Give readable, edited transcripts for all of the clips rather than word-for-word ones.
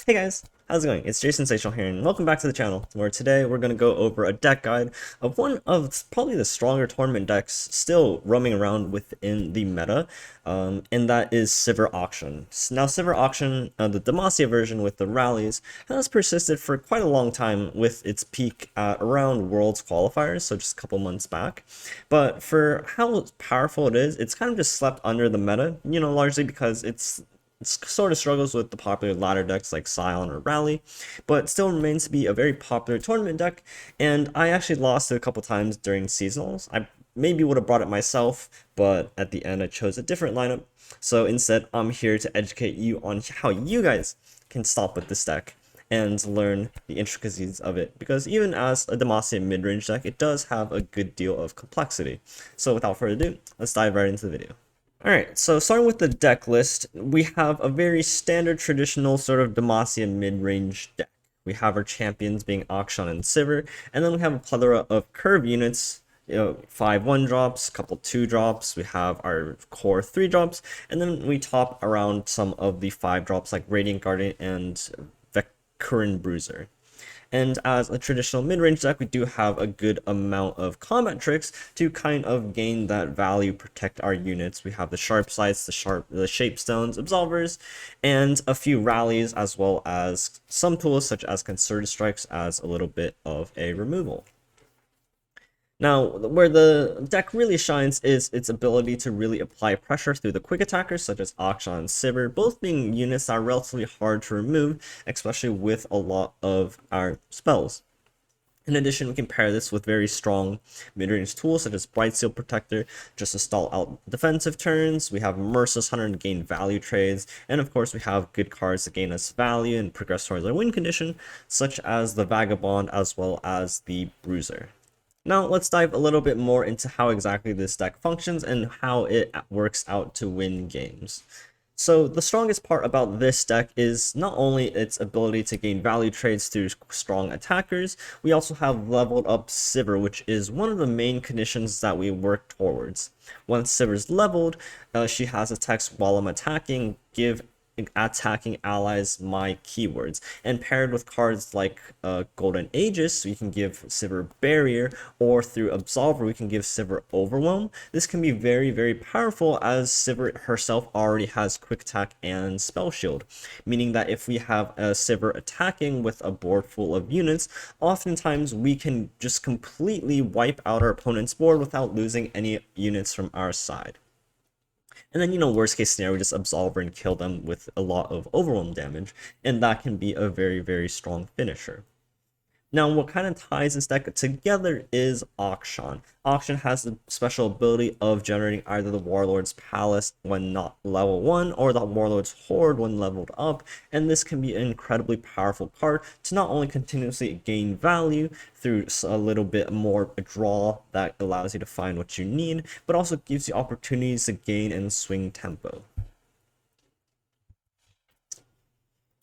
Hey guys, how's it going? It's Jason Sensational here, and welcome back to the channel, where today we're going to go over a deck guide of one of probably the stronger tournament decks still roaming around within the meta, and that is Sivir Akshan. Now, Sivir Akshan, the Demacia version with the rallies, has persisted for quite a long time with its peak at around Worlds qualifiers, so just a couple months back. But for how powerful it is, it's kind of just slept under the meta, largely because it sort of struggles with the popular ladder decks like Scion or Rally, but still remains to be a very popular tournament deck, and I actually lost it a couple times during seasonals. I maybe would have brought it myself, but at the end I chose a different lineup, so instead I'm here to educate you on how you guys can stop with this deck and learn the intricacies of it, because even as a Demacia mid-range deck, it does have a good deal of complexity. So without further ado, let's dive right into the video. Alright, so starting with the deck list, we have a very standard traditional sort of Demacia mid-range deck. We have our champions being Akshan and Sivir, and then we have a plethora of curve units, 5 1-drops, couple 2-drops, we have our core 3-drops, and then we top around some of the 5-drops like Radiant Guardian and Vekurin Bruiser. And as a traditional mid-range deck, we do have a good amount of combat tricks to kind of gain that value, protect our units. We have the sharp sights, the shape stones, absolvers, and a few rallies, as well as some tools such as concerted strikes as a little bit of a removal. Now, where the deck really shines is its ability to really apply pressure through the quick attackers such as Akshan and Sivir, both being units that are relatively hard to remove, especially with a lot of our spells. In addition, we can pair this with very strong mid-range tools such as Bright Seal Protector, just to stall out defensive turns. We have Merciless Hunter to gain value trades, and of course we have good cards to gain us value and progress towards our win condition, such as the Vagabond as well as the Bruiser. Now let's dive a little bit more into how exactly this deck functions and how it works out to win games. So the strongest part about this deck is not only its ability to gain value trades through strong attackers, we also have leveled up Sivir, which is one of the main conditions that we work towards. Once Sivir's leveled, she has a text while I'm attacking, give attacking allies my keywords, and paired with cards like Golden Aegis, we can give Sivir Barrier, or through Absolver we can give Sivir Overwhelm. This can be very powerful, as Sivir herself already has quick attack and spell shield, meaning that if we have a Sivir attacking with a board full of units, oftentimes we can just completely wipe out our opponent's board without losing any units from our side. And then, worst case scenario, we just Absolver and kill them with a lot of overwhelm damage, and that can be a very strong finisher. Now, what kind of ties this deck together is Akshan. Akshan has the special ability of generating either the Warlord's Palace when not level 1, or the Warlord's Horde when leveled up, and this can be an incredibly powerful card to not only continuously gain value through a little bit more draw that allows you to find what you need, but also gives you opportunities to gain and swing tempo.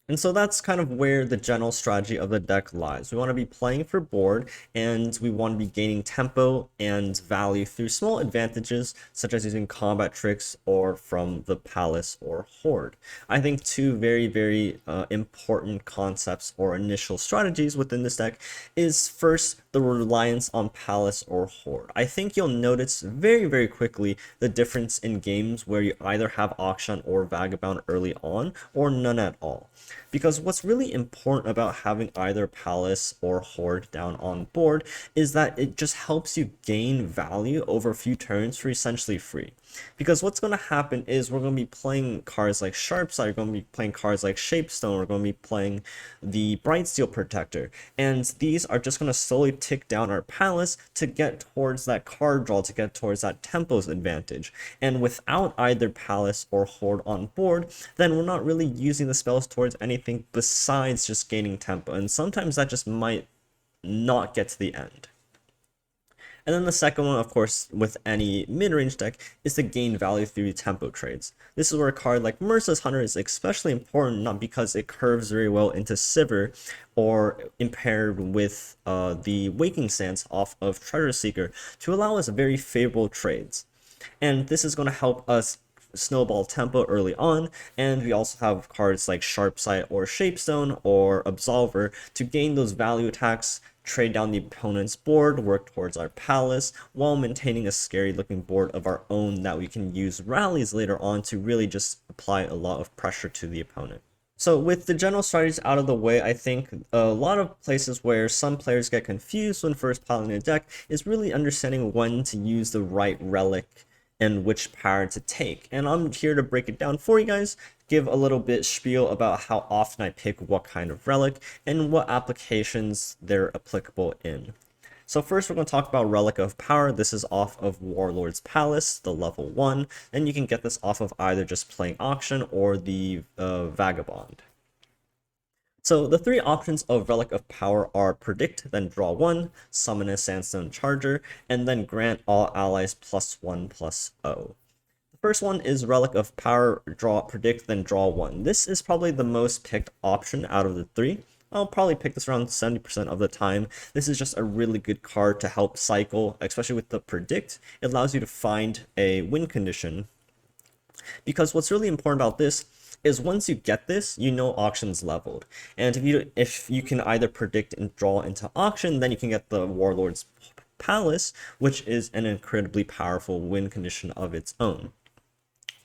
And so that's kind of where the general strategy of the deck lies. We want to be playing for board, and we want to be gaining tempo and value through small advantages, such as using combat tricks or from the Palace or Horde. I think two very important concepts or initial strategies within this deck is first the reliance on Palace or Horde. I think you'll notice very quickly the difference in games where you either have Akshan or Vagabond early on, or none at all. Because what's really important about having either Palace or Horde down on board is that it just helps you gain value over a few turns for essentially free. Because what's going to happen is we're going to be playing cards like Sharpsight, we're going to be playing cards like Shapestone, we're going to be playing the Bright Steel Protector, and these are just going to slowly tick down our Palace to get towards that card draw, to get towards that tempo's advantage. And without either Palace or Horde on board, then we're not really using the spells towards anything besides just gaining tempo, and sometimes that just might not get to the end. And then the second one, of course, with any mid-range deck, is to gain value through tempo trades. This is where a card like Merciless Hunter is especially important, not because it curves very well into Sivir, or impaired with the Waking Stance off of Treasure Seeker, to allow us very favorable trades. And this is going to help us snowball tempo early on, and we also have cards like Sharp Sight or Shapestone or Absolver to gain those value attacks, trade down the opponent's board, work towards our palace, while maintaining a scary looking board of our own that we can use rallies later on to really just apply a lot of pressure to the opponent. So with the general strategies out of the way, I think a lot of places where some players get confused when first piloting a deck is really understanding when to use the right relic and which power to take. And I'm here to break it down for you guys, give a little bit spiel about how often I pick what kind of relic and what applications they're applicable in. So first we're going to talk about Relic of Power. This is off of Warlord's Palace, the level 1, and you can get this off of either just playing Akshan or the Vagabond. So the three options of Relic of Power are Predict, then draw 1, Summon a Sandstone Charger, and then grant all allies +1/+0. The first one is Relic of Power, Predict, then draw 1. This is probably the most picked option out of the three. I'll probably pick this around 70% of the time. This is just a really good card to help cycle, especially with the Predict. It allows you to find a win condition. Because what's really important about this is once you get this, you know Akshan's leveled. And if you can either predict and draw into Akshan, then you can get the Warlord's Palace, which is an incredibly powerful win condition of its own.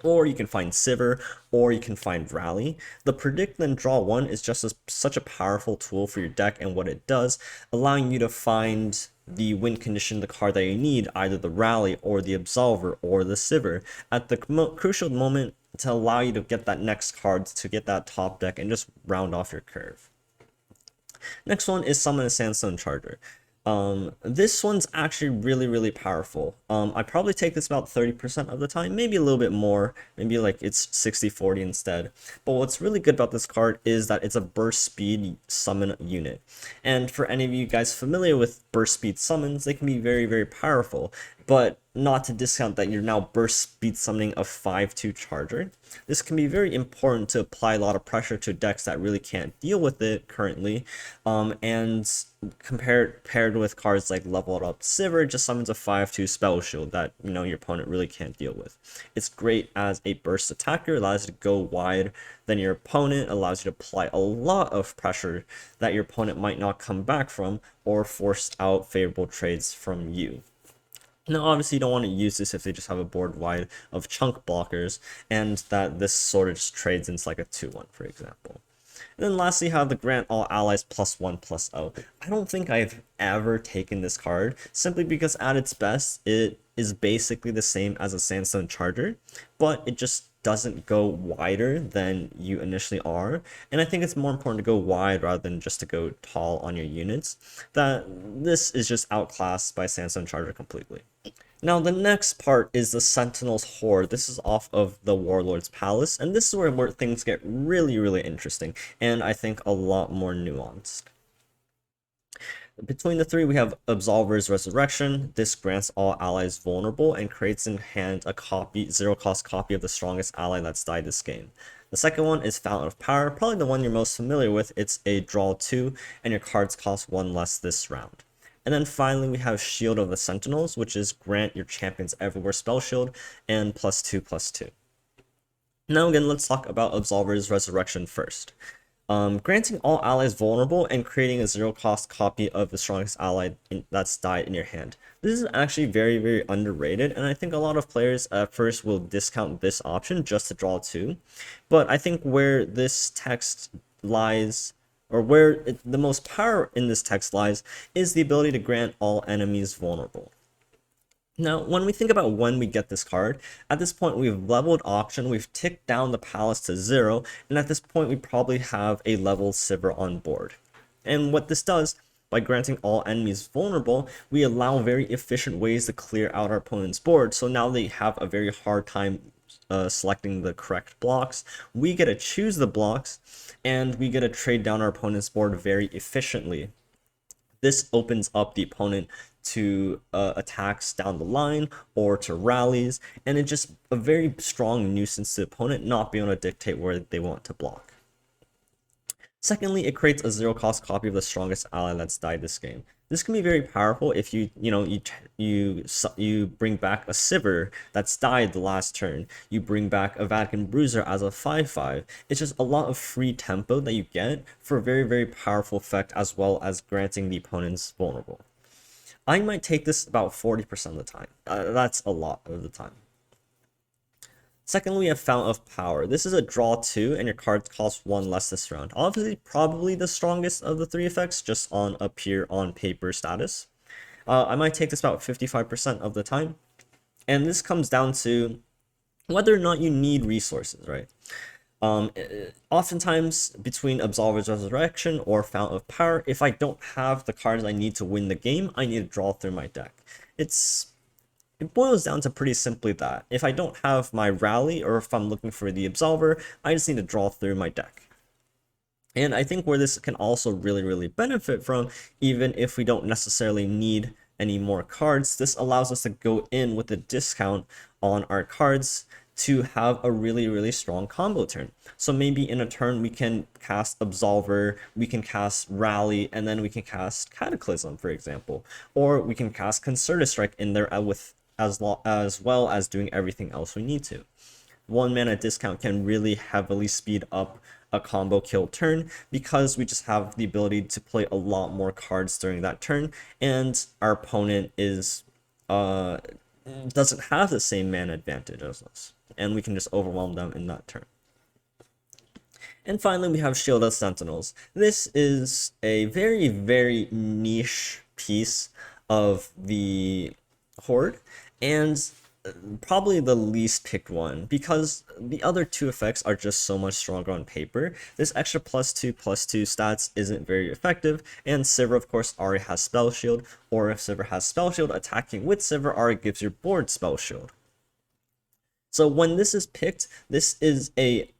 Or you can find Sivir, or you can find Rally. The Predict then Draw 1 is just such a powerful tool for your deck and what it does, allowing you to find the win condition, the card that you need, either the Rally or the Absolver or the Sivir, at the crucial moment to allow you to get that next card, to get that top deck and just round off your curve. Next one is Summon a Sandstone Charger. This one's actually really powerful. I probably take this about 30% of the time, maybe a little bit more, maybe like it's 60-40 instead. But what's really good about this card is that it's a burst speed summon unit. And for any of you guys familiar with burst speed summons, they can be very powerful. But not to discount that you're now burst speed summoning a 5/2 charger. This can be very important to apply a lot of pressure to decks that really can't deal with it currently, and paired with cards like Leveled Up Sivir, just summons a 5/2 spell shield that your opponent really can't deal with. It's great as a burst attacker, allows you to go wide than your opponent, allows you to apply a lot of pressure that your opponent might not come back from, or force out favorable trades from you. Now, obviously, you don't want to use this if they just have a board wide of chunk blockers, and that this sort of just trades into like a 2/1, for example. And then lastly, you have the grant all allies +1/+0. I don't think I've ever taken this card, simply because at its best, it is basically the same as a Sandstone Charger, but it just doesn't go wider than you initially are, and I think it's more important to go wide rather than just to go tall on your units. That this is just outclassed by Sandstone Charger completely. Now the next part is the Sentinel's Horde. This is off of the Warlord's Palace, and this is where things get really interesting, and I think a lot more nuanced. Between the three, we have Absolver's Resurrection. This grants all allies vulnerable and creates in hand a zero-cost copy of the strongest ally that's died this game. The second one is Fountain of Power, probably the one you're most familiar with. It's a draw 2, and your cards cost 1 less this round. And then finally, we have Shield of the Sentinels, which is grant your champions everywhere spell shield and +2/+2. Now again, let's talk about Absolver's Resurrection first. Granting all allies vulnerable and creating a zero-cost copy of the strongest ally that's died in your hand. This is actually very underrated, and I think a lot of players at first will discount this option just to draw 2. But I think where this text lies, or the most power in this text lies, is the ability to grant all enemies vulnerable. Now, when we think about when we get this card, at this point we've leveled Akshan, we've ticked down the palace to 0, and at this point we probably have a leveled Sivir on board. And what this does, by granting all enemies vulnerable, we allow very efficient ways to clear out our opponent's board, so now they have a very hard time selecting the correct blocks. We get to choose the blocks, and we get to trade down our opponent's board very efficiently. This opens up the opponent to attacks down the line or to rallies, and it's just a very strong nuisance to the opponent not being able to dictate where they want to block. Secondly, it creates a zero-cost copy of the strongest ally that's died this game. This can be very powerful if you bring back a Sivir that's died the last turn. You bring back a Vatican Bruiser as a 5/5. It's just a lot of free tempo that you get for a very powerful effect, as well as granting the opponents vulnerable. I might take this about 40% of the time. That's a lot of the time. Secondly, we have Fountain of Power. This is a draw 2, and your cards cost 1 less this round. Obviously, probably the strongest of the 3 effects, just on a pure on-paper status. I might take this about 55% of the time. And this comes down to whether or not you need resources, right? Oftentimes, between Absolver's Resurrection or Fountain of Power, if I don't have the cards I need to win the game, I need to draw through my deck. It boils down to pretty simply that. If I don't have my rally, or if I'm looking for the Absolver, I just need to draw through my deck. And I think where this can also really benefit from, even if we don't necessarily need any more cards, this allows us to go in with a discount on our cards to have a really strong combo turn. So maybe in a turn we can cast Absolver, we can cast Rally, and then we can cast Cataclysm, for example. Or we can cast Concerted Strike in there as well as doing everything else we need to. 1 mana discount can really heavily speed up a combo kill turn, because we just have the ability to play a lot more cards during that turn, and our opponent doesn't have the same mana advantage as us, and we can just overwhelm them in that turn. And finally, we have Shield of Sentinels. This is a very niche piece of the Horde, and probably the least picked one, because the other 2 effects are just so much stronger on paper. This extra +2/+2 stats isn't very effective, and Sivir, of course, already has Spell Shield, or if Sivir has Spell Shield, attacking with Sivir already gives your board Spell Shield. So when this is picked, this is a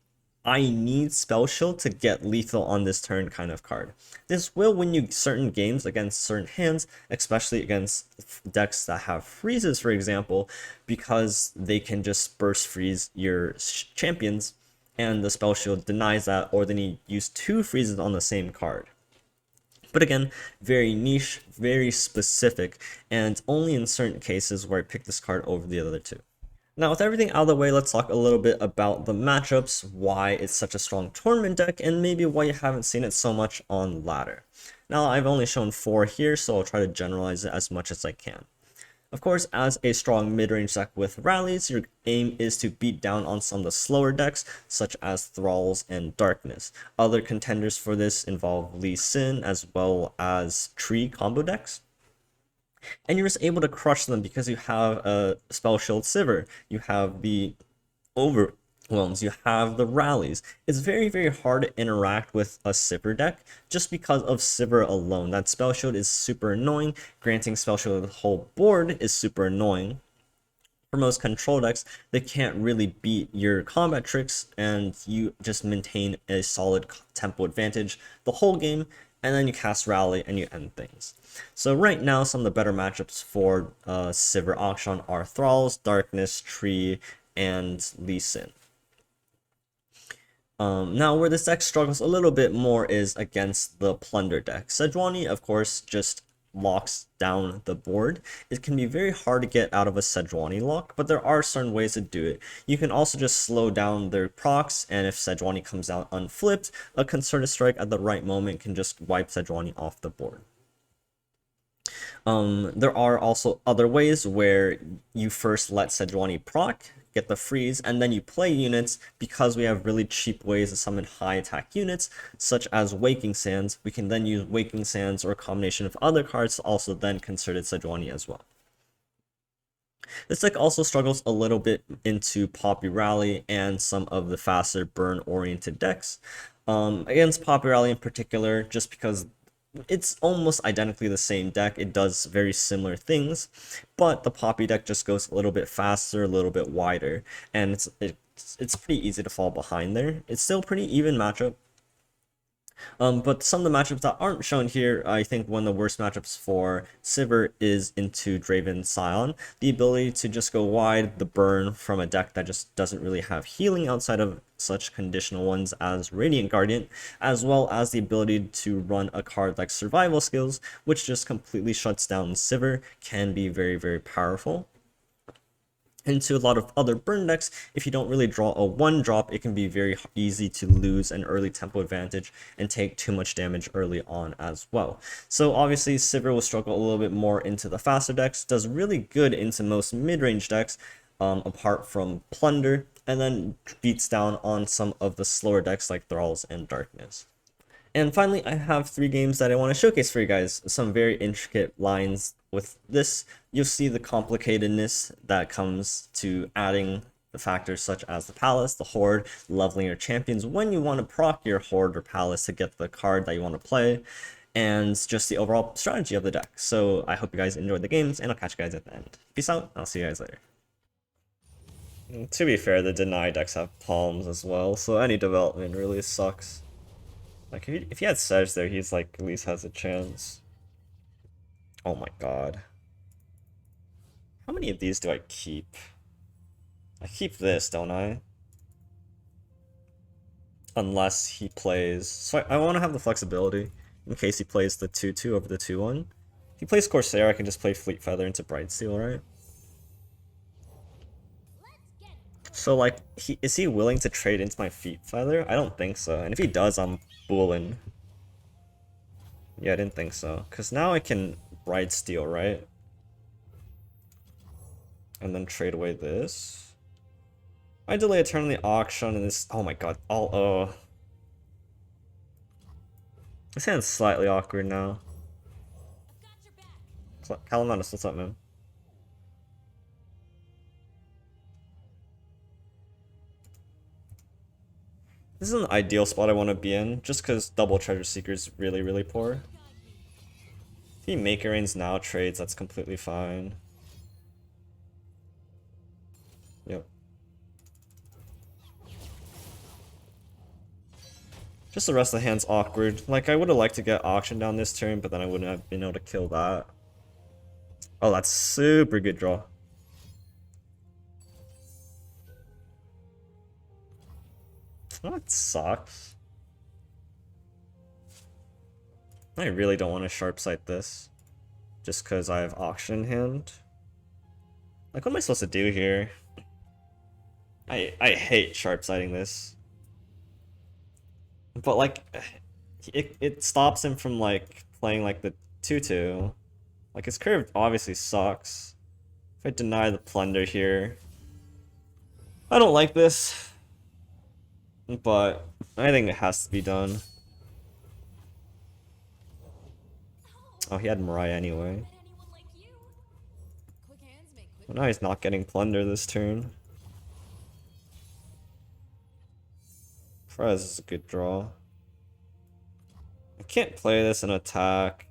I need Spell Shield to get lethal on this turn kind of card. This will win you certain games against certain hands, especially against decks that have freezes, for example, because they can just burst freeze your champions, and the Spell Shield denies that, or then you use 2 freezes on the same card. But again, very niche, very specific, and only in certain cases where I pick this card over the other 2. Now, with everything out of the way, let's talk a little bit about the matchups, why it's such a strong tournament deck, and maybe why you haven't seen it so much on ladder. Now, I've only shown 4 here, so I'll try to generalize it as much as I can. Of course, as a strong mid-range deck with rallies, your aim is to beat down on some of the slower decks, such as Thralls and Darkness. Other contenders for this involve Lee Sin, as well as Tree combo decks. And you're just able to crush them because you have a Spell Shield Sivir, you have the Overwhelms, you have the Rallies. It's very hard to interact with a Sivir deck just because of Sivir alone. That Spell Shield is super annoying, granting Spell Shield to the whole board is super annoying. For most control decks, they can't really beat your combat tricks, and you just maintain a solid tempo advantage the whole game, and then you cast Rally and you end things. So right now, some of the better matchups for Sivir Akshan are Thralls, Darkness, Tree, and Lee Sin. Now, where this deck struggles a little bit more is against the Plunder deck. Sejuani, of course, just locks down the board. It can be very hard to get out of a Sejuani lock, but there are certain ways to do it. You can also just slow down their procs, and if Sejuani comes out unflipped, a Concerted Strike at the right moment can just wipe Sejuani off the board. There are also other ways where you first let Sejuani proc, get the freeze, and then you play units. Because we have really cheap ways to summon high attack units, such as Waking Sands, we can then use Waking Sands or a combination of other cards to also then Concerted Sejuani as well. This deck also struggles a little bit into Poppy Rally and some of the faster burn-oriented decks. Against Poppy Rally in particular, just because it's almost identically the same deck, it does very similar things, but the Poppy deck just goes a little bit faster, a little bit wider, and it's pretty easy to fall behind there. It's still a pretty even matchup. But some of the matchups that aren't shown here, I think one of the worst matchups for Sivir is into Draven Scion. The ability to just go wide, the burn from a deck that just doesn't really have healing outside of such conditional ones as Radiant Guardian, as well as the ability to run a card like Survival Skills, which just completely shuts down Sivir, can be very, very powerful. Into a lot of other burn decks, if you don't really draw a 1-drop, it can be very easy to lose an early tempo advantage and take too much damage early on as well. So obviously Sivir will struggle a little bit more into the faster decks, does really good into most mid-range decks, apart from Plunder, and then beats down on some of the slower decks like Thralls and Darkness. And finally, I have 3 games that I want to showcase for you guys. Some very intricate lines with this. You'll see the complicatedness that comes to adding the factors such as the Palace, the Horde, leveling your champions when you want to proc your Horde or Palace to get the card that you want to play, and just the overall strategy of the deck. So I hope you guys enjoyed the games, and I'll catch you guys at the end. Peace out, I'll see you guys later. To be fair, the deny decks have palms as well, so any development really sucks. Like, if he had Sedge there, he's like, at least has a chance. Oh my god. How many of these do I keep? I keep this, don't I? Unless he plays... So I want to have the flexibility in case he plays the 2-2 over the 2-1. If he plays Corsair, I can just play Fleet Feather into Brightsteel, right? So, like, is he willing to trade into my Fleet Feather? I don't think so. And if he does, I'm booling. Yeah, I didn't think so. Because now I can Brightsteel, right? And then trade away this. I delay a turn on the Akshan and this... Oh my god. This hand's slightly awkward now. Calamanis, what's up, man? This is an ideal spot I want to be in, just because double Treasure Seeker is really, really poor. If he Maker Rains now trades, that's completely fine. Yep. Just the rest of the hand's awkward. Like, I would have liked to get Akshan down this turn, but then I wouldn't have been able to kill that. Oh, that's super good draw. That sucks. I really don't want to sharp sight this. Just because I have Akshan in hand. Like, what am I supposed to do here? I hate sharp sighting this. But, like, it stops him from, like, playing, like, the 2-2. Like, his curve obviously sucks. If I deny the Plunder here... I don't like this. But I think it has to be done. Oh, he had Mariah anyway. Well, now he's not getting Plunder this turn. Fizz is a good draw. I can't play this in attack,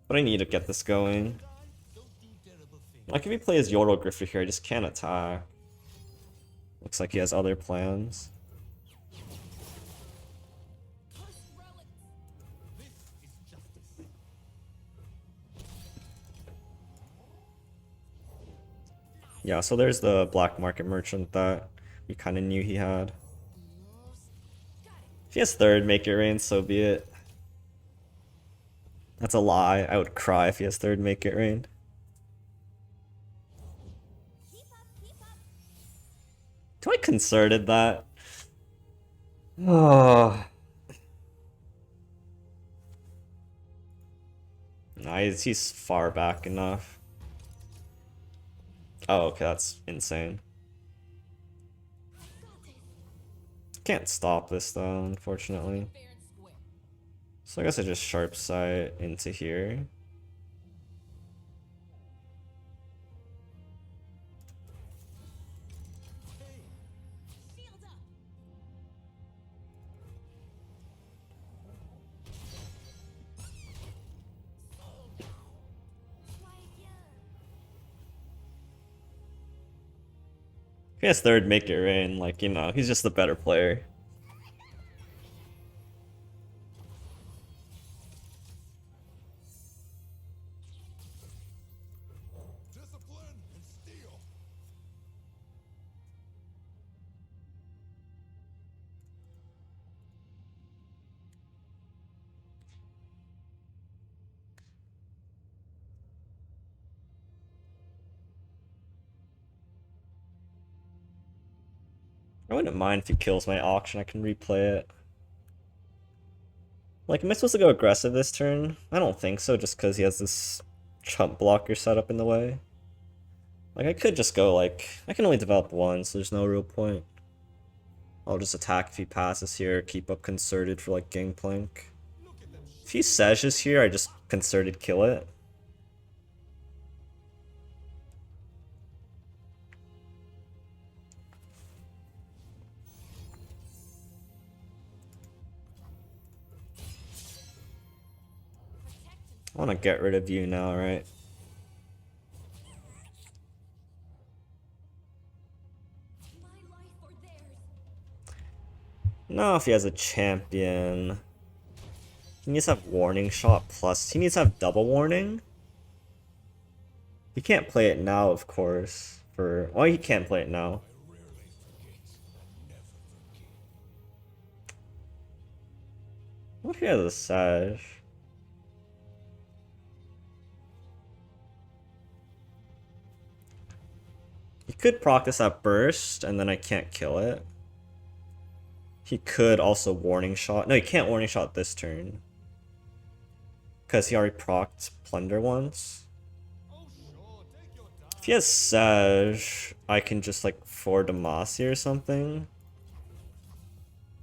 but I need to get this going. Like, if he plays Yordle Grifter here, I just can't attack. Looks like he has other plans. Yeah, so there's the black market merchant that we kind of knew he had. If he has third Make It Rain, so be it. That's a lie. I would cry if he has third Make It Rain. Do I concerted that? Oh. Nice, he's far back enough. Oh, okay, that's insane. Can't stop this though, unfortunately. So I guess I just sharp sight into here. If he has third Make It Rain, like, you know, he's just the better player. I wouldn't mind if he kills my auction, I can replay it. Like, am I supposed to go aggressive this turn? I don't think so, just because he has this chump blocker set up in the way. Like, I could just go, like, I can only develop one, so there's no real point. I'll just attack if he passes here, keep up Concerted for, like, Gangplank. If he Sages here, I just Concerted kill it. I want to get rid of you now, right? No, if he has a champion. He needs to have Warning Shot plus. He needs to have double warning. He can't play it now, of course. Well, he can't play it now. What if he has a Sage? He could proc this at burst, and then I can't kill it. He could also Warning Shot. No, he can't Warning Shot this turn. Because he already procced Plunder once. If he has Sage, I can just like 4 Demacia or something.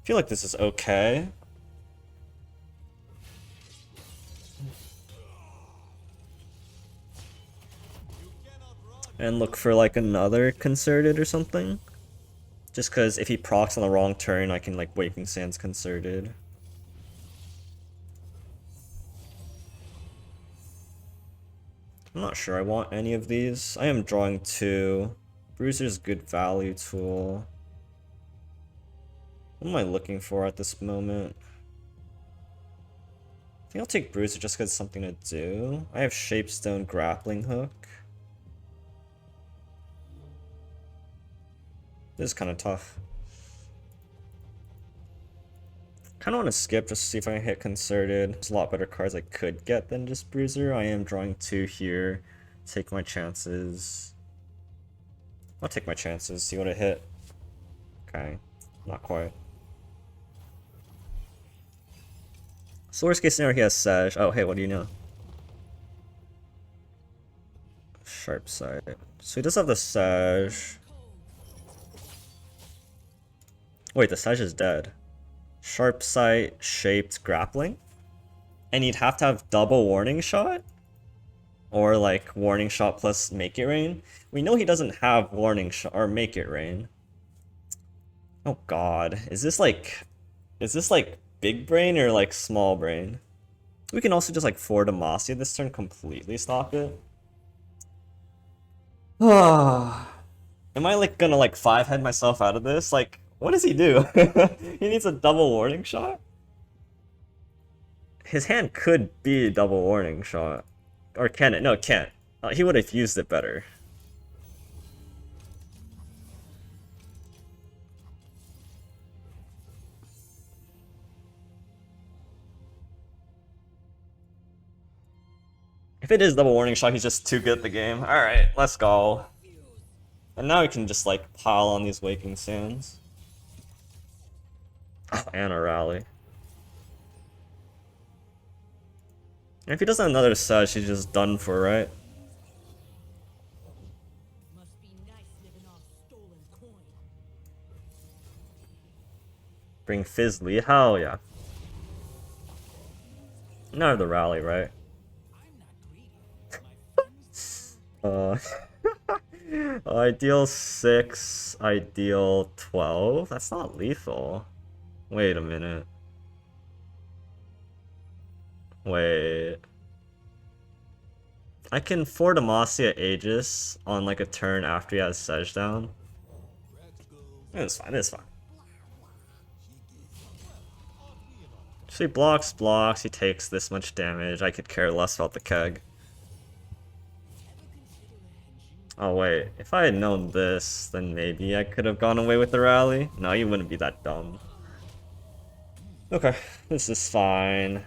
I feel like this is okay. And look for like another Concerted or something. Just because if he procs on the wrong turn, I can like Waking Sands Concerted. I'm not sure I want any of these. I am drawing 2. Bruiser's good value tool. What am I looking for at this moment? I think I'll take Bruiser just because it's something to do. I have Shapestone Grappling Hook. This is kind of tough. Kind of want to skip just to see if I can hit Concerted. There's a lot better cards I could get than just Bruiser. I am drawing 2 here. Take my chances. I'll take my chances, see what I hit. Okay, not quite. So worst case scenario, he has Sage. Oh, hey, what do you know? Sharp Sight. So he does have the Sage. Wait, the Sage is dead. Sharp Sight, Shaped Grappling? And you'd have to have double Warning Shot? Or like Warning Shot plus Make It Rain? We know he doesn't have Warning Shot or Make It Rain. Oh god, is this like big brain or like small brain? We can also just like 4 Demacia this turn, completely stop it. Am I like gonna like 5-head myself out of this? Like, what does he do? He needs a double Warning Shot? His hand could be a double Warning Shot. Or can it? No, it can't. He would have used it better. If it is double Warning Shot, he's just too good at the game. Alright, let's go. And now we can just like pile on these Waking Sands. Oh, and a rally. And if he doesn't have another Sage, he's just done for, right? Bring Fizz Lee? Hell yeah. Now the rally, right? Ideal 6, ideal 12? That's not lethal. Wait a minute. Wait. I can 4 Demacia Aegis on like a turn after he has Sedge down. It's fine, it's fine. So he blocks, he takes this much damage. I could care less about the keg. Oh wait, if I had known this, then maybe I could have gone away with the rally. No, you wouldn't be that dumb. Okay, this is fine.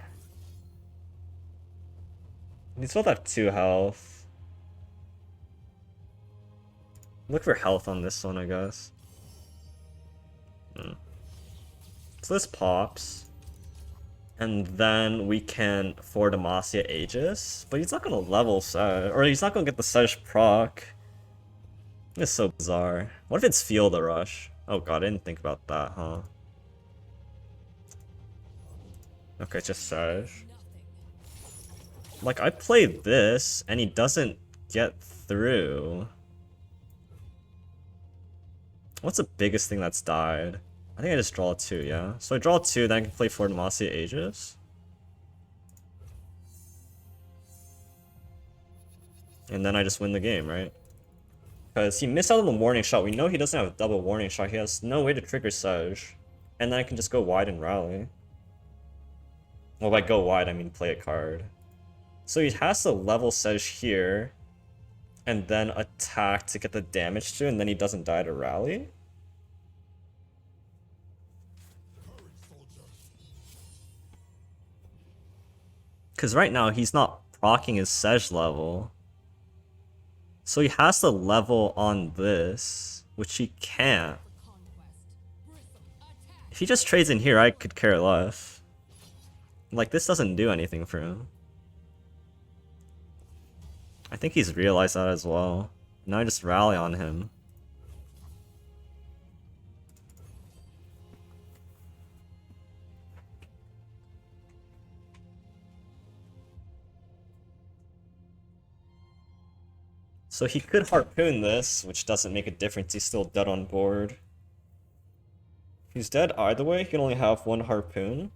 He's still have 2 health. Look for health on this one, I guess. So this pops. And then we can for Demacia Aegis. But he's not gonna level Sedge. Or he's not gonna get the Sedge proc. It's so bizarre. What if it's Feel the Rush? Oh god, I didn't think about that, huh? Okay, just Sedge. Like, I played this, and he doesn't get through. What's the biggest thing that's died? I think I just draw 2, yeah? So I draw 2, then I can play for Demacia Aegis. And then I just win the game, right? Because he missed out on the warning shot. We know he doesn't have a double warning shot. He has no way to trigger Sedge. And then I can just go wide and rally. Well, by go wide, I mean play a card. So he has to level Sedge here. And then attack to get the damage to, and then he doesn't die to rally? Because right now, he's not proccing his Sedge level. So he has to level on this, which he can't. If he just trades in here, I could care less. Like, this doesn't do anything for him. I think he's realized that as well. Now I just rally on him. So he could harpoon this, which doesn't make a difference. He's still dead on board. If he's dead either way, he can only have one harpoon.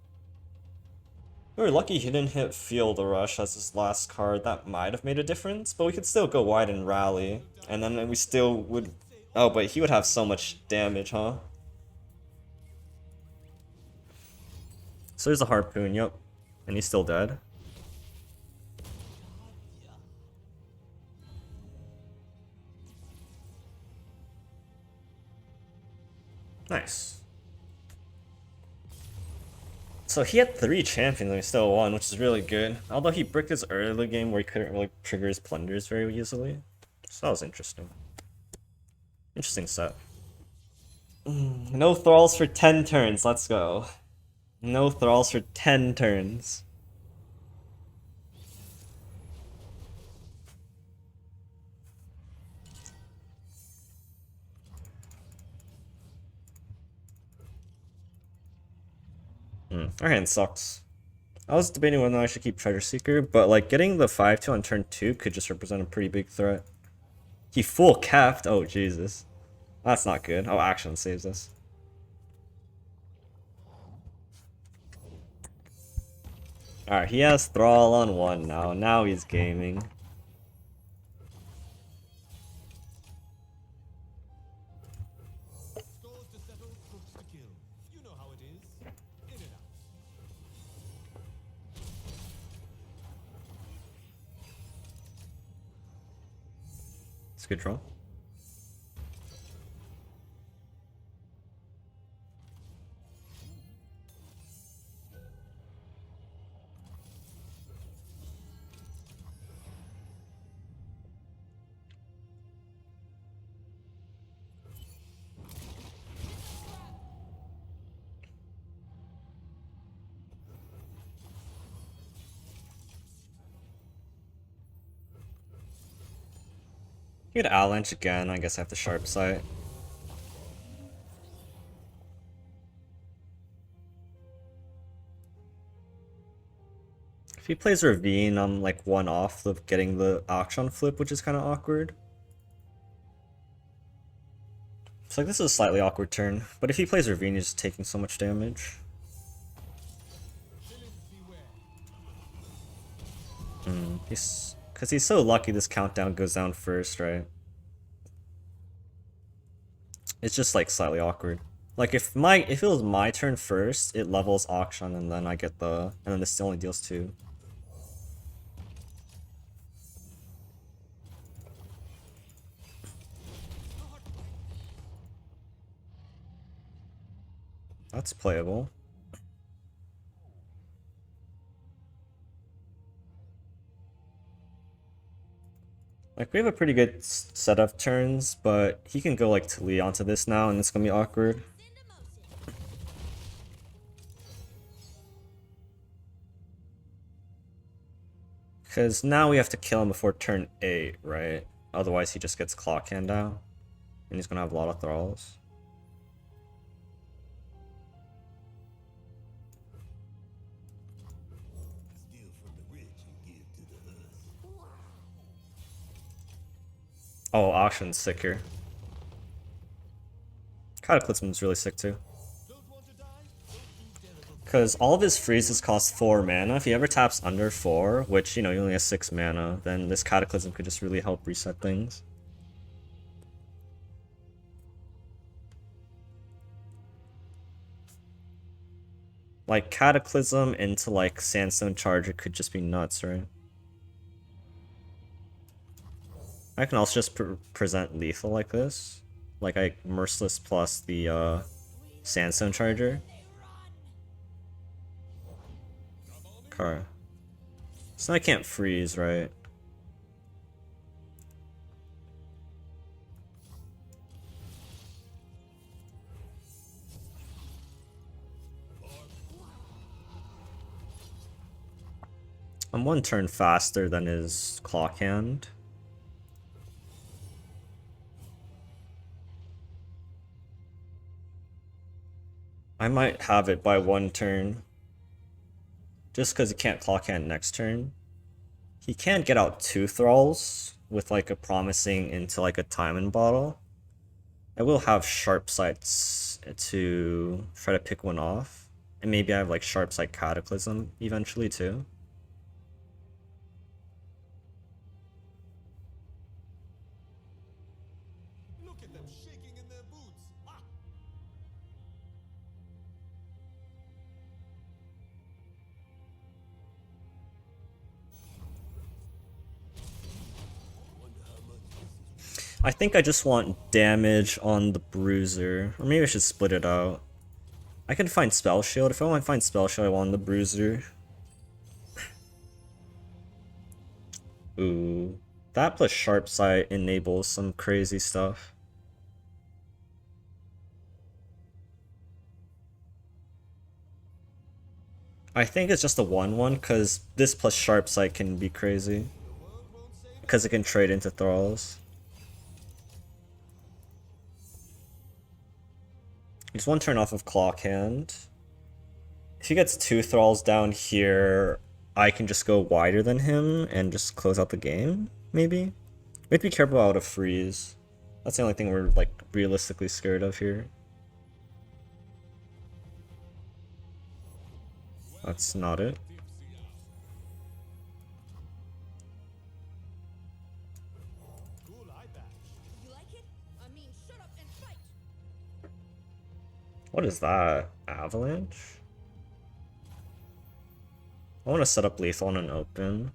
We were lucky he didn't hit Feel the Rush as his last card. That might have made a difference, but we could still go wide and rally. And then we still would... Oh, but he would have so much damage, huh? So there's a harpoon, yep. And he's still dead. Nice. So he had 3 champions and he still won, which is really good. Although he bricked his early game where he couldn't really trigger his plunders very easily. So that was interesting. Interesting set. No Thralls for 10 turns, let's go. No Thralls for 10 turns. Our hand sucks. I was debating whether I should keep Treasure Seeker, but like getting the 5-2 on turn 2 could just represent a pretty big threat. He full capped. Oh Jesus, that's not good. Oh, Akshan saves us. All right, he has Thrall on 1 now. Now he's gaming. It's a good draw. You get Avalanche again, I guess I have to Sharp Sight. If he plays Ravine, I'm like 1 off of getting the Akshan flip, which is kind of awkward. It's like this is a slightly awkward turn, but if he plays Ravine, he's just taking so much damage. Because he's so lucky this countdown goes down first, right? It's just like slightly awkward. Like if it was my turn first, it levels Akshan and then I get and then this only deals 2. That's playable. Like, we have a pretty good set of turns, but he can go, like, Tali onto this now, and it's gonna be awkward. Because now we have to kill him before turn 8, right? Otherwise he just gets clock hand out. And he's gonna have a lot of Thralls. Oh, Akshan's sick here. Cataclysm's really sick too. Because all of his freezes cost 4 mana. If he ever taps under 4, which, you know, he only has 6 mana, then this Cataclysm could just really help reset things. Like, Cataclysm into, like, Sandstone Charger could just be nuts, right? I can also just present lethal like this. Like, I Merciless plus the, Sandstone Charger. Car. So I can't freeze, right? I'm 1 turn faster than his clock hand. I might have it by 1 turn. Just because he can't clock hand next turn. He can get out 2 Thralls with like a promising into like a Timon bottle. I will have Sharp Sights to try to pick one off. And maybe I have like Sharp Sight Cataclysm eventually too. Look at them shaking in their boots. Ah! I think I just want damage on the Bruiser. Or maybe I should split it out. I can find Spell Shield. If I want to find Spell Shield, I want the Bruiser. Ooh. That plus Sharp Sight enables some crazy stuff. I think it's just a 1/1 because this plus Sharp Sight can be crazy. Because it can trade into Thralls. He's 1 turn off of Clock Hand. If he gets 2 Thralls down here, I can just go wider than him and just close out the game, maybe? We have to be careful about a freeze. That's the only thing we're like realistically scared of here. That's not it. What is that? Avalanche? I want to set up lethal on an open.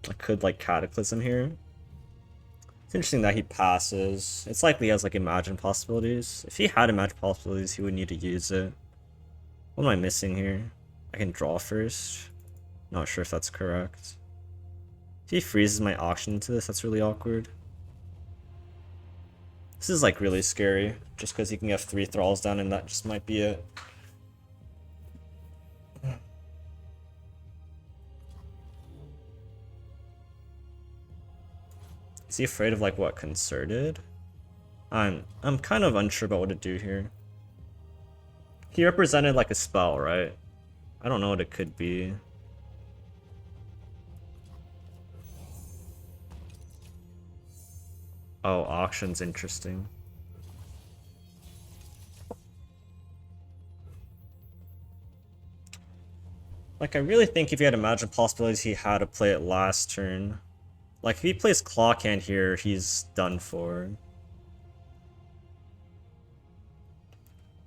I could like Cataclysm here. It's interesting that he passes. It's likely he has like Imagine Possibilities. If he had Imagine Possibilities, he would need to use it. What am I missing here? I can draw first. Not sure if that's correct. If he freezes my auction into this, that's really awkward. This is like really scary, just because he can have 3 Thralls down and that just might be it. Is he afraid of like what, Concerted? I'm kind of unsure about what to do here. He represented like a spell, right? I don't know what it could be. Oh, auction's interesting. Like, I really think if he had Imagine Possibilities, he had to play it last turn. Like, if he plays Clock Hand here, he's done for.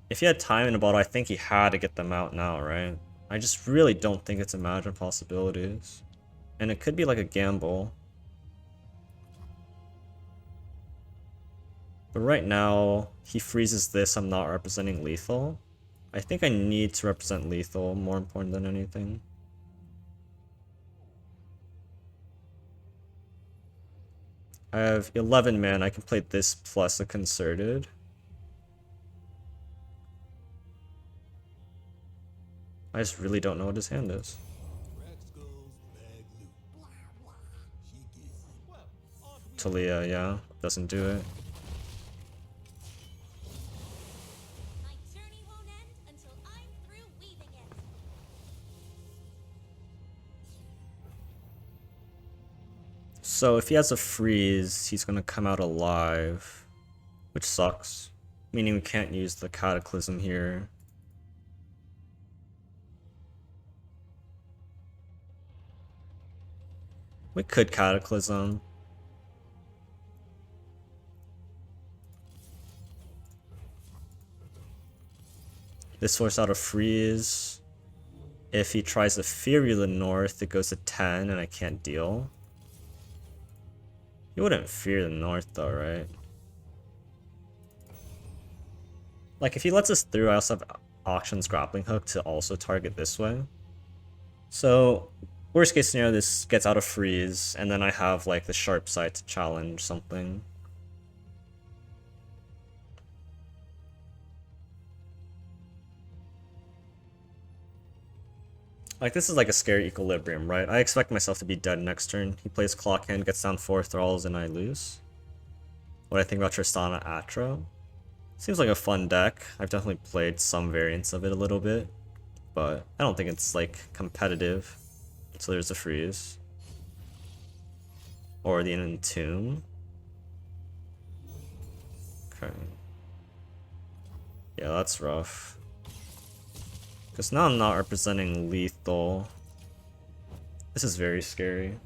If he had time in a bottle, I think he had to get them out now, right? I just really don't think it's Imagine Possibilities. And it could be like a gamble. But right now, he freezes this, I'm not representing lethal. I think I need to represent lethal, more important than anything. I have 11 man, I can play this plus a Concerted. I just really don't know what his hand is. Talia, yeah, doesn't do it. My journey won't end until I'm through weaving it. So if he has a freeze, he's gonna come out alive, which sucks. Meaning we can't use the Cataclysm here. We could Cataclysm. This forces out a freeze. If he tries to Fury the North, it goes to 10 and I can't deal. He wouldn't fear the North though, right? Like if he lets us through, I also have Akshan's grappling hook to also target this way. So worst case scenario, this gets out of freeze, and then I have like the sharp side to challenge something. Like this is like a scary equilibrium, right? I expect myself to be dead next turn. He plays Clock Hand, gets down 4 Thralls, and I lose. What I think about Tristana Atro? Seems like a fun deck. I've definitely played some variants of it a little bit, but I don't think it's like competitive. So there's a freeze. Or the Entomb. Okay. Yeah, that's rough. Because now I'm not representing lethal. This is very scary.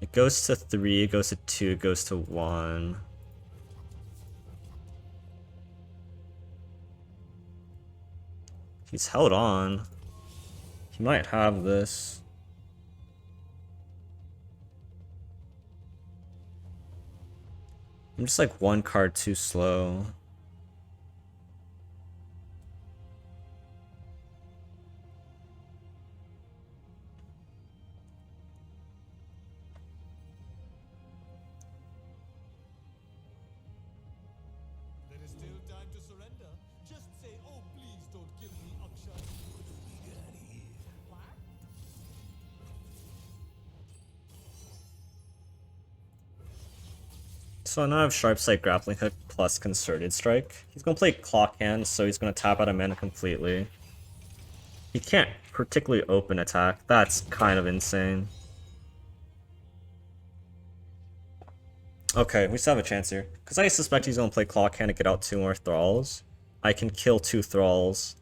It goes to 3, it goes to 2, it goes to 1. He's held on. He might have this. I'm just like one card too slow. There is still time to surrender. Just say, oh, please don't kill me, Akshan. What? So now I have Sharp Sight, Grappling Hook plus Concerted Strike. He's gonna play Clock Hand, so he's gonna tap out a mana completely. He can't particularly open attack. That's kind of insane. Okay, we still have a chance here. Because I suspect he's gonna play Clock Hand to get out 2 more Thralls. I can kill 2 Thralls.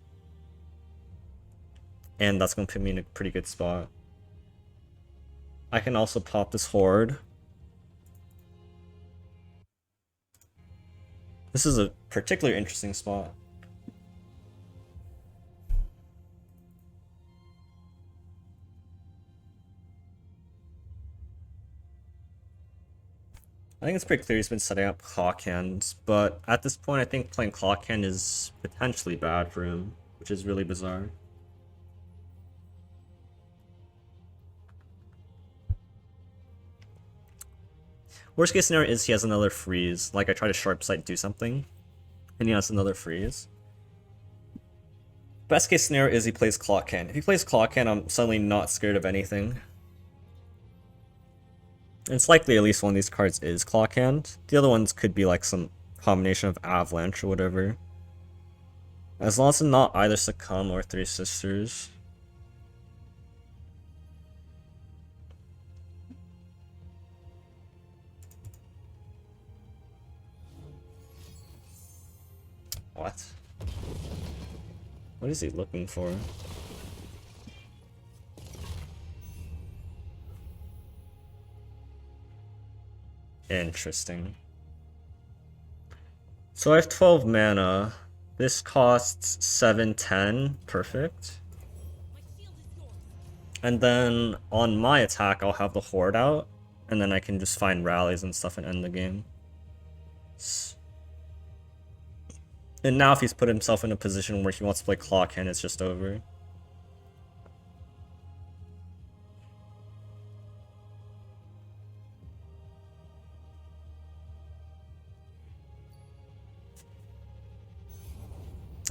And that's gonna put me in a pretty good spot. I can also pop this Horde. This is a particularly interesting spot. I think it's pretty clear he's been setting up Clock Hands, but at this point I think playing Clock Hand is potentially bad for him, which is really bizarre. Worst case scenario is he has another freeze, like I try to Sharp Sight do something, and he has another freeze. Best case scenario is he plays Clock Hand. If he plays Clock Hand, I'm suddenly not scared of anything. And it's likely at least one of these cards is Clock Hand. The other ones could be like some combination of Avalanche or whatever. As long as it's not either Succumb or Three Sisters. What? What is he looking for? Interesting. So I have 12 mana. This costs 710. Perfect. My shield is yours. And then on my attack, I'll have the Horde out. And then I can just find rallies and stuff and end the game. And now if he's put himself in a position where he wants to play Clock Hand, it's just over.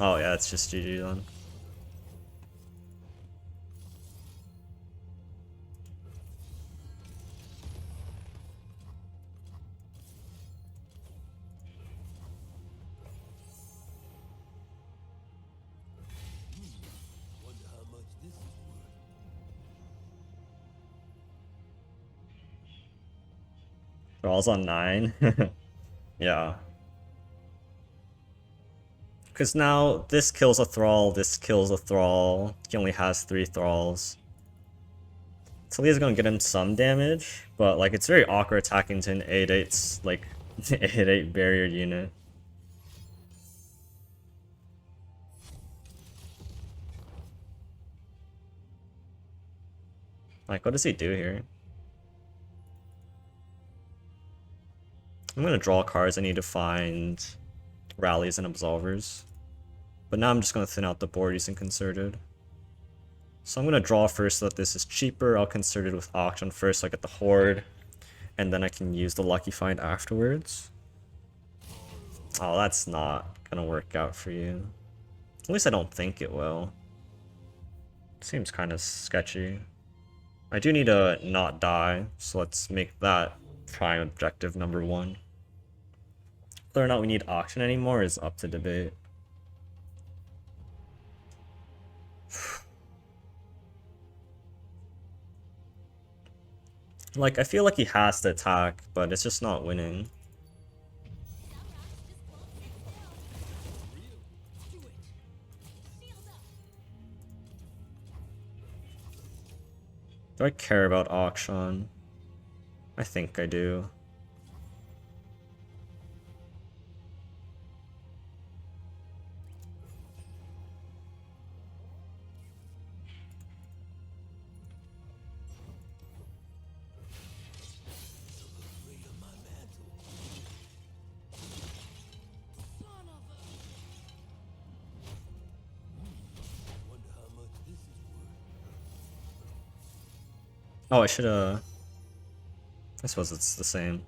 Oh yeah, it's just GG then. Wonder how much this is worth. Thralls on 9. Yeah. Because now this kills a Thrall, this kills a Thrall. He only has 3 Thralls. Talia's gonna get him some damage, but like it's very awkward attacking to an 8-8's like 8-8 barrier unit. Like, what does he do here? I'm gonna draw cards. I need to find rallies and absolvers. But now I'm just gonna thin out the board using concerted. So I'm gonna draw first so that this is cheaper. I'll concert it with Akshan first so I get the horde. And then I can use the lucky find afterwards. Oh, that's not gonna work out for you. At least I don't think it will. Seems kind of sketchy. I do need to not die, so let's make that prime objective number 1. Whether or not we need Akshan anymore is up to debate. Like, I feel like he has to attack, but it's just not winning. Do I care about Akshan? I think I do. Wonder how much this is worth. Oh, I should've... I suppose it's the same.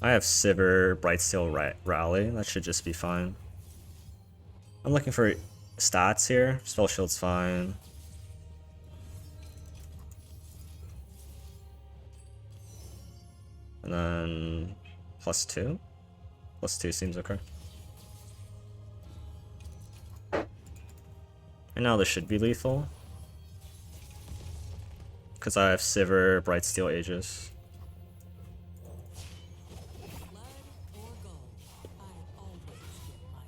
I have Sivir, Brightsteel, Rally. That should just be fine. I'm looking for stats here. Spell Shield's fine. And then... +2? +2 seems okay. And now this should be lethal. Because I have Sivir, Brightsteel, Aegis. Blood or gold, I always get my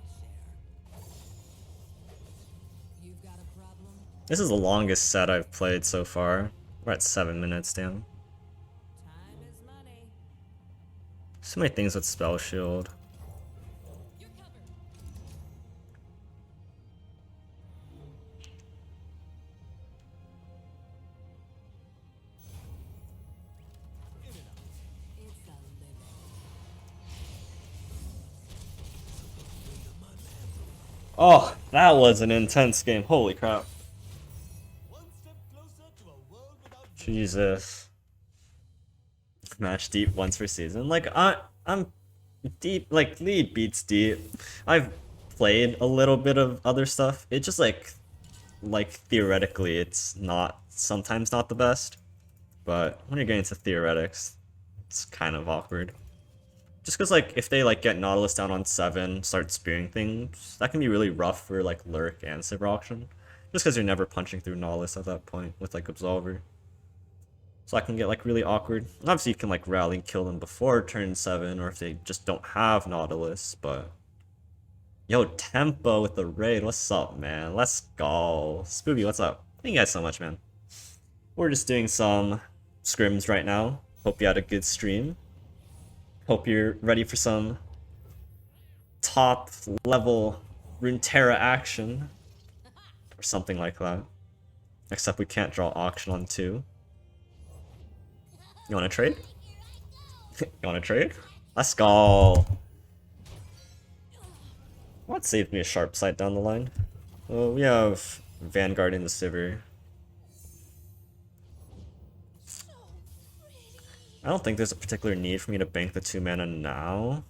share. You've got a problem? This is the longest set I've played so far. We're at 7 minutes, damn. Time is money. So many things with Spell Shield. You're covered. It's a living. Oh, that was an intense game. Holy crap. One step closer to a world without Jesus. Match deep once per season. Like I'm deep, like lead beats deep. I've played a little bit of other stuff. It just like theoretically it's not sometimes not the best. But when you're getting into theoretics, it's kind of awkward. Just because like if they like get Nautilus down on 7, start spearing things, that can be really rough for like Lurk and Sivir Auction. Just because you're never punching through Nautilus at that point with like Absolver. So I can get like really awkward. Obviously you can like rally and kill them before turn 7 or if they just don't have Nautilus, but... Yo, Tempo with the raid, what's up man? Let's go. Spooky, what's up? Thank you guys so much, man. We're just doing some scrims right now. Hope you had a good stream. Hope you're ready for some top level Runeterra action. Or something like that. Except we can't draw Auction on 2. You wanna trade? You wanna trade? Let's go! What saved me a sharp sight down the line? Well, we have Vanguard in the Sivir. I don't think there's a particular need for me to bank the 2 mana now.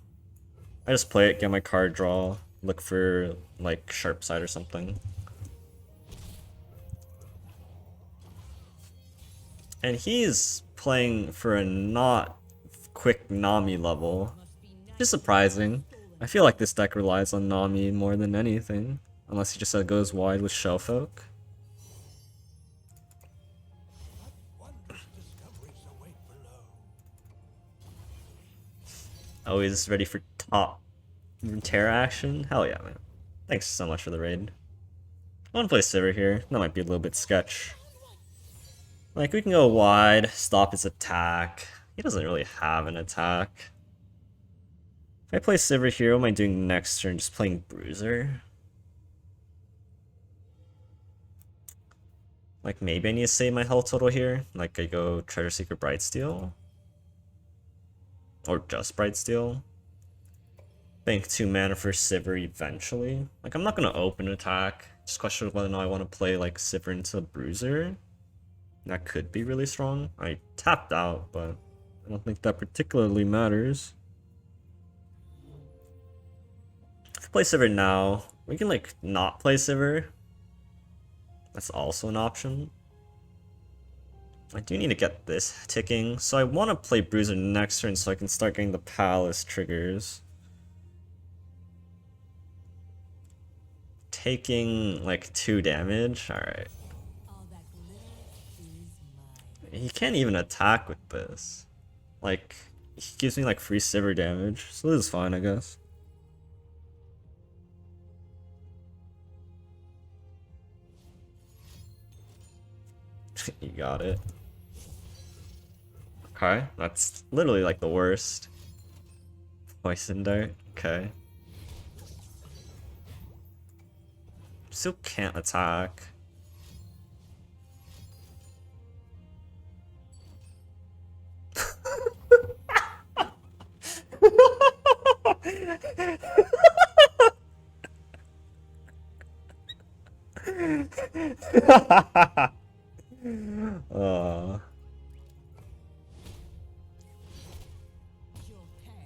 I just play it, get my card draw, look for like sharp side or something. And he's playing for a not quick Nami level, which is surprising. I feel like this deck relies on Nami more than anything, unless he just goes wide with Shellfolk. Always ready for top Terra action? Hell yeah, man. Thanks so much for the raid. I want to play Sivir here. That might be a little bit sketch. Like, we can go wide, stop his attack. He doesn't really have an attack. If I play Sivir here, what am I doing next turn? Just playing Bruiser? Like, maybe I need to save my health total here. Like, I go Treasure Seeker Brightsteel. Or just Brightsteel. Bank 2 mana for Sivir eventually. Like, I'm not gonna open attack. Just question whether or not I want to play, like, Sivir into Bruiser. That could be really strong. I tapped out, but I don't think that particularly matters. If I play Sivir now, we can, like, not play Sivir. That's also an option. I do need to get this ticking, so I want to play Bruiser next turn so I can start getting the Palace triggers. Taking like 2 damage, alright. All that glitter is mine. He can't even attack with this. Like, he gives me like free Sivir damage, so this is fine, I guess. You got it. Okay, that's literally like the worst. Poison Dart, okay. Still can't attack. You'll pay.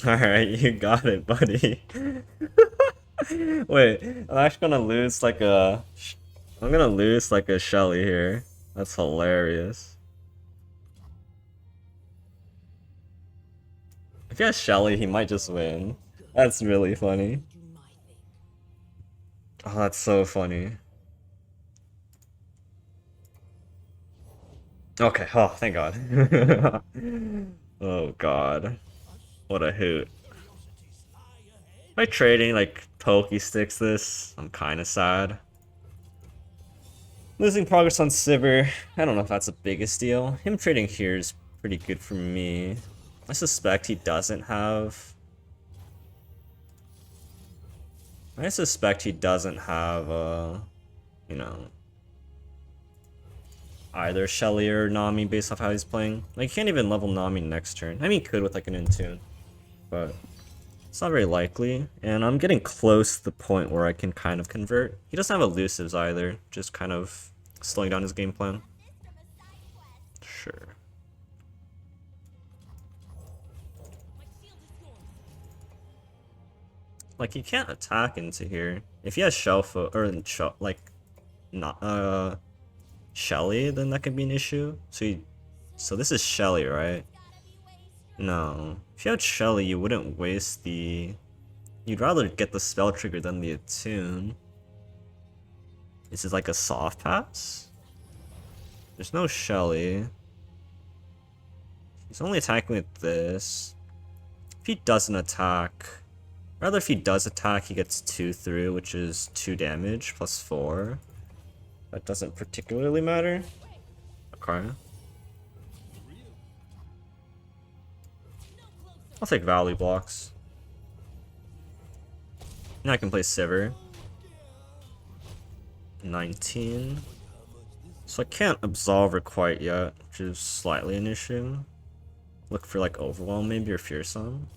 Alright, you got it, buddy. Wait, I'm actually gonna lose like a... I'm gonna lose like a Shelly here. That's hilarious. If he has Shelly, he might just win. That's really funny. Do my thing. Oh, that's so funny. Okay, oh, thank God. Oh God. What a hoot. By trading, like, Pokey Sticks this, I'm kinda sad. Losing progress on Sivir, I don't know if that's the biggest deal. Him trading here is pretty good for me. I suspect he doesn't have... you know, either Shelly or Nami based off how he's playing. Like, he can't even level Nami next turn. I mean, he could with, like, an Intune, but it's not very likely. And I'm getting close to the point where I can kind of convert. He doesn't have elusives either, just kind of slowing down his game plan. Sure. Like, he can't attack into here. If he has Shellfoot, or like, not, Shelly, then that could be an issue. So this is Shelly, right? No. If you had Shelly, you wouldn't waste the... You'd rather get the spell trigger than the attune. Is it like a soft pass? There's no Shelly. He's only attacking with this. If he doesn't attack... Rather, if he does attack, he gets 2 through, which is 2 damage plus 4. That doesn't particularly matter. Okay. I'll take Valley blocks. Now I can play Sivir. 19. So I can't absolve her quite yet, which is slightly an issue. Look for like Overwhelm maybe or Fearsome.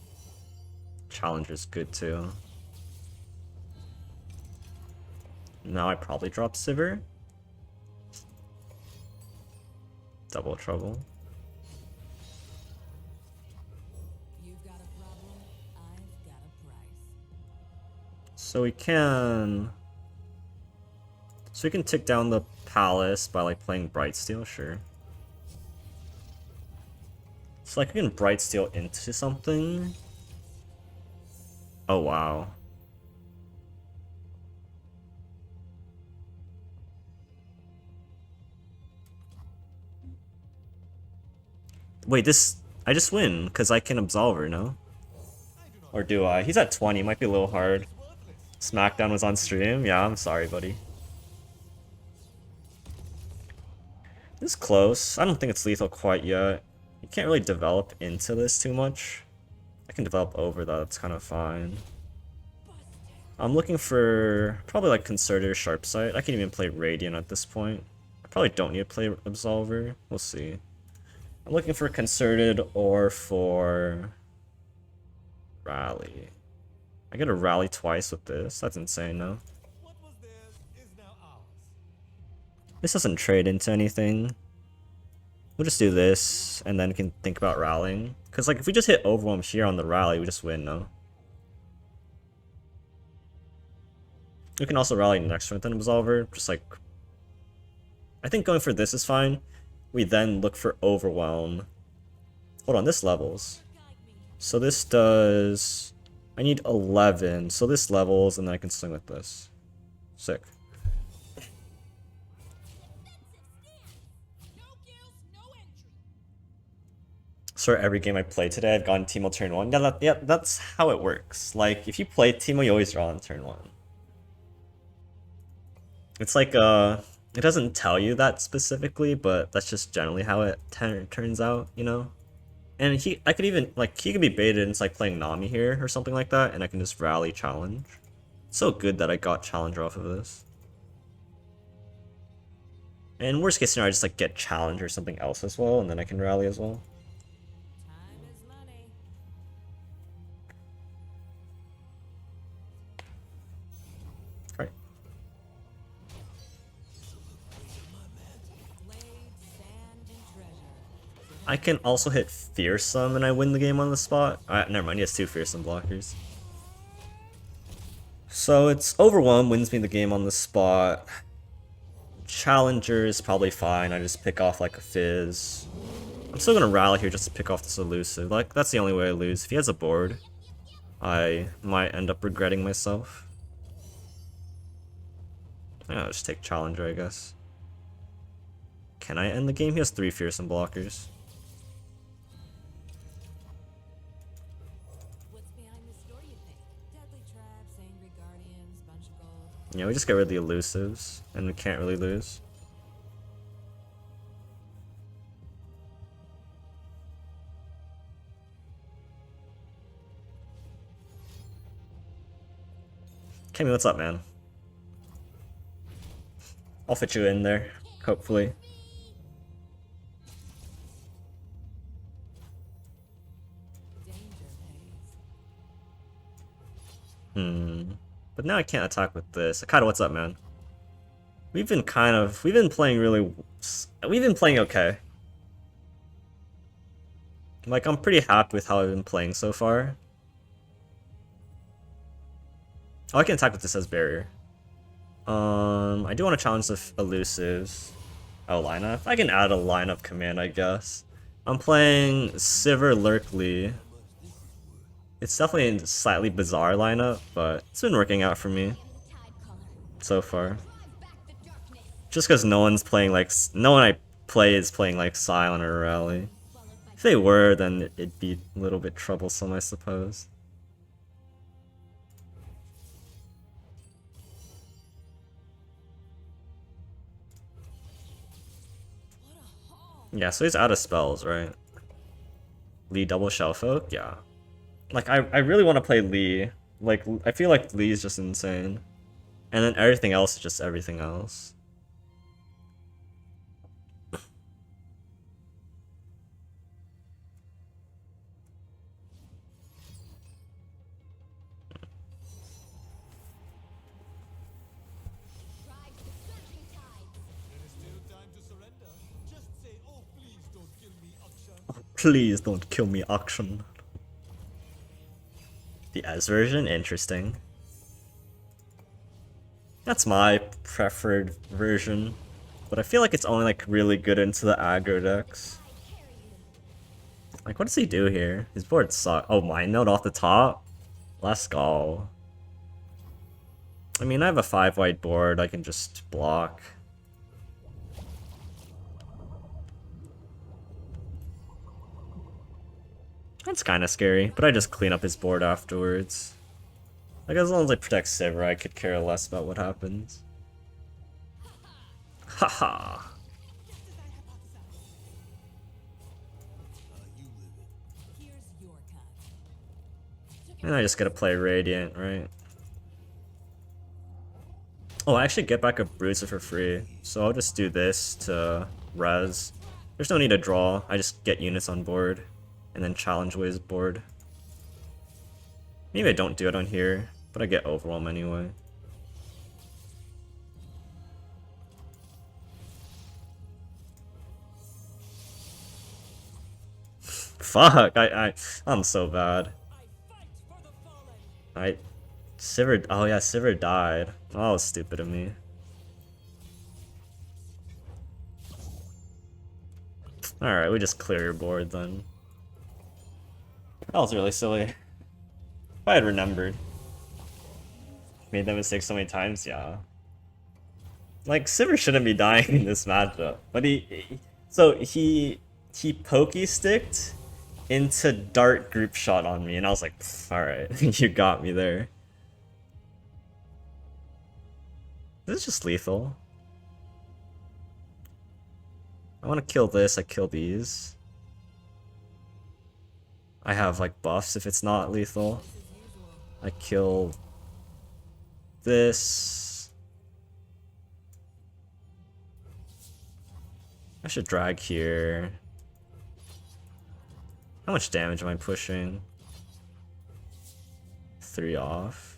Challenger's good too. Now I probably drop Sivir. Double trouble. So we can... So we can tick down the palace by like playing Brightsteel, sure. So like I can Brightsteel into something. Oh wow. Wait, this... I just win, because I can Absolver, no? Or do I? He's at 20, might be a little hard. Smackdown was on stream? Yeah, I'm sorry, buddy. This is close. I don't think it's lethal quite yet. You can't really develop into this too much. I can develop over that, that's kind of fine. I'm looking for probably like Concerted or Sharp Sight. I can even play Radiant at this point. I probably don't need to play Absolver. We'll see. I'm looking for Concerted or for Rally. I get a Rally twice with this. That's insane, no? What was theirs is now ours. This doesn't trade into anything. We'll just do this, and then can think about rallying. Because like if we just hit Overwhelm here on the rally, we just win, no? We can also rally next turn with an Absolver, just like... I think going for this is fine. We then look for Overwhelm. Hold on, this levels. So this does... I need 11, so this levels, and then I can swing with this. Sick. So every game I play today, I've gone Teemo turn 1. Yeah, that's how it works. Like, if you play Teemo, you always draw on turn 1. It's like, it doesn't tell you that specifically, but that's just generally how it turns out, you know? And I could even, like, he could be baited into, like, playing Nami here or something like that, and I can just rally challenge. It's so good that I got challenger off of this. And worst case scenario, I just, like, get challenge or something else as well, and then I can rally as well. Time is money. Alright. Blade, sand, and treasure. I can also hit Fearsome and I win the game on the spot. Never mind, he has 2 Fearsome blockers. So it's Overwhelm wins me the game on the spot. Challenger is probably fine, I just pick off like a Fizz. I'm still gonna rally here just to pick off this elusive. Like, that's the only way I lose. If he has a board, I might end up regretting myself. Yeah, I'll just take Challenger, I guess. Can I end the game? He has 3 Fearsome blockers. What's behind the store, you think? Deadly traps, angry guardians, bunch of gold. Yeah, we just get rid of the elusives, and we can't really lose. Kimmy, what's up, man? I'll fit you in there, hopefully. Danger pays. But now I can't attack with this. Akata, what's up, man? We've been playing okay. Like, I'm pretty happy with how I've been playing so far. Oh, I can attack with this as barrier. I do want to challenge the elusives. Oh, lineup? I can add a lineup command, I guess. I'm playing Sivir Lurkley. It's definitely a slightly bizarre lineup, but it's been working out for me so far. Just because no one I play is playing like Silent or Rally. If they were, then it'd be a little bit troublesome, I suppose. Yeah, so he's out of spells, right? Lee double Shellfolk? Yeah. Like, I really want to play Lee. Like, I feel like Lee is just insane. And then everything else is just everything else. Ride the surging tides. There is still time to surrender. Just say, oh, please don't kill me, Akshan. Please don't kill me, Akshan. The S version? Interesting. That's my preferred version, but I feel like it's only like really good into the aggro decks. Like, what does he do here? His board sucks. Oh, Mind Note off the top? Let's go. I mean, I have a 5 white board, I can just block. That's kind of scary, but I just clean up his board afterwards. Like, as long as I protect Sivir, I could care less about what happens. Haha. Here's your cut. And I just gotta play Radiant, right? Oh, I actually get back a Bruiser for free, so I'll just do this to res. There's no need to draw, I just get units on board, and then challenge away his board. Maybe I don't do it on here, but I get Overwhelm anyway. Fuck, I'm so bad. Sivir, oh yeah, Sivir died. Oh, that was stupid of me. Alright, we just clear your board then. That was really silly. If I had remembered. Made that mistake so many times, yeah. Like, Sivir shouldn't be dying in this matchup. But he pokey-sticked into dart group shot on me, and I was like, alright, you got me there. This is just lethal. I want to kill this, I kill these. I have like buffs if it's not lethal. I kill this. I should drag here. How much damage am I pushing? 3 off.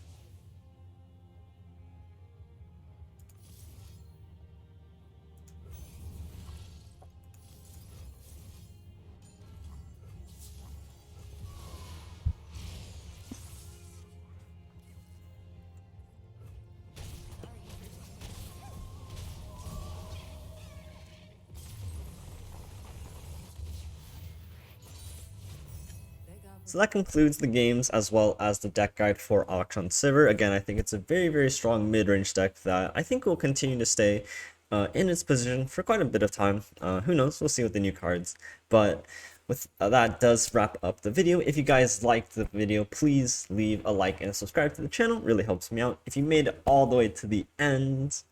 So that concludes the games as well as the deck guide for Akshan Sivir. Again, I think it's a very, very strong mid-range deck that I think will continue to stay in its position for quite a bit of time. Who knows? We'll see with the new cards. But with that does wrap up the video. If you guys liked the video, please leave a like and a subscribe to the channel. It really helps me out. If you made it all the way to the end,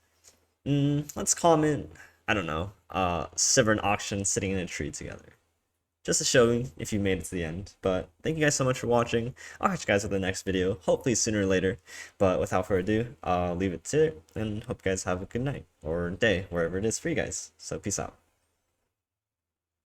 let's comment, I don't know, Sivir and Akshan sitting in a tree together. Just to show me if you made it to the end. But thank you guys so much for watching. I'll catch you guys with the next video, hopefully sooner or later. But without further ado, I'll leave it to it, and hope you guys have a good night or day, wherever it is for you guys. So peace out.